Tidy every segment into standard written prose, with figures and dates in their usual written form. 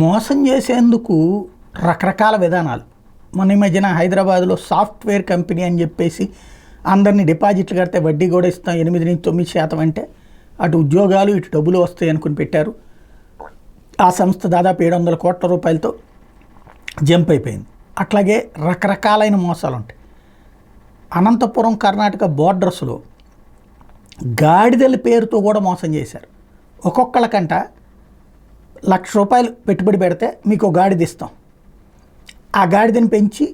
మోసం చేసేందుకు రకరకాల విధానాలు. మొన్న ఈ మధ్యన హైదరాబాద్లో సాఫ్ట్వేర్ కంపెనీ అని చెప్పేసి అందరినీ డిపాజిట్లు కడితే వడ్డీ కూడా ఇస్తాం 8-9% అంటే అటు ఉద్యోగాలు ఇటు డబ్బులు వస్తాయి అనుకుని పెట్టారు. ఆ సంస్థ దాదాపు 700 కోట్ల రూపాయలతో జంప్ అయిపోయింది. అట్లాగే రకరకాలైన మోసాలు ఉంటాయి. అనంతపురం కర్ణాటక బోర్డర్స్లో గాడిదల పేరుతో కూడా మోసం చేశారు. ఒక్కొక్కళ్ళకంట ₹1,00,000 పెట్టుబడి పెడితే మీకు గాడిద ఇస్తాం, ఆ గాడిదని పెంచి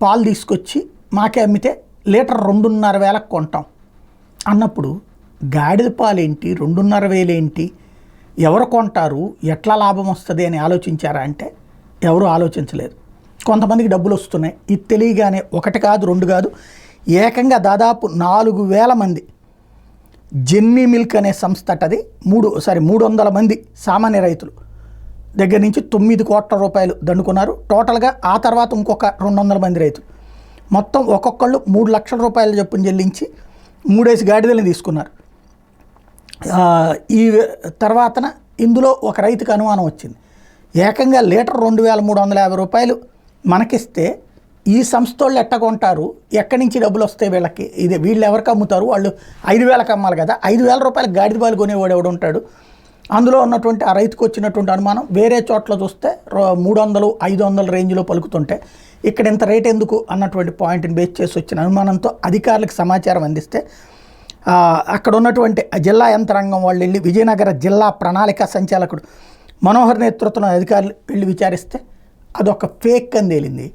పాలు తీసుకొచ్చి మాకే అమ్మితే లీటర్ 2,500,000 కొంటాం అన్నప్పుడు గాడిద పాలు ఏంటి, 2,500,000 ఏంటి, ఎవరు కొంటారు, ఎట్లా లాభం వస్తుంది అని ఆలోచించారా అంటే ఎవరు ఆలోచించలేదు. కొంతమందికి డబ్బులు వస్తున్నాయి. ఇది తెలియగానే 1 కాదు 2 కాదు ఏకంగా దాదాపు 4,000 మంది జెన్నీ మిల్క్ అనే సంస్థ అటది 300 మంది సామాన్య రైతులు దగ్గర నుంచి 9 కోట్ల రూపాయలు దండుకున్నారు. టోటల్గా ఆ తర్వాత ఇంకొక 200 మంది రైతులు మొత్తం ఒక్కొక్కళ్ళు 3 లక్షల రూపాయలు చొప్పున చెల్లించి 3 గాడిదలను తీసుకున్నారు. ఈ తర్వాతన ఇందులో ఒక రైతుకు అనుమానం వచ్చింది. ఏకంగా లీటర్ 2,350 రూపాయలు మనకిస్తే ఈ సంస్థ వాళ్ళు ఎట్టగొంటారు, ఎక్కడి నుంచి డబ్బులు వస్తాయి వీళ్ళకి, ఇది వీళ్ళు ఎవరికి అమ్ముతారు, వాళ్ళు 5,000కి అమ్మాలి కదా, 5,000 రూపాయలకు గాడిద పాలు కొనేవాడు ఎవడు ఉంటాడు. అందులో ఉన్నటువంటి ఆ రైతుకు వచ్చినటువంటి అనుమానం వేరే చోట్ల చూస్తే 300-500 రేంజ్లో పలుకుతుంటే ఇక్కడ ఇంత రేట్ ఎందుకు అన్నటువంటి పాయింట్ని బేస్ చేసి వచ్చిన అనుమానంతో అధికారులకు సమాచారం అందిస్తే అక్కడ ఉన్నటువంటి జిల్లా యంత్రాంగం వాళ్ళు వెళ్ళి విజయనగర జిల్లా ప్రణాళిక సంచాలకుడు మనోహర్ నేతృత్వంలో అధికారులు వెళ్ళి విచారిస్తే అదొక ఫేక్ అని తేలింది.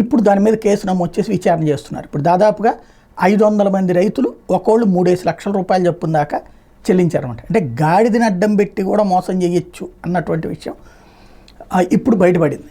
ఇప్పుడు దాని మీద కేసు నమోదు చేసి విచారణ చేస్తున్నారు. ఇప్పుడు దాదాపుగా 500 మంది రైతులు ఒక్కోళ్ళు 3 లక్షల రూపాయలు చొప్పున దాకా చెల్లించారన్నమాట. అంటే గాడిదని అడ్డం పెట్టి కూడా మోసం చేయొచ్చు అన్నటువంటి విషయం ఇప్పుడు బయటపడింది.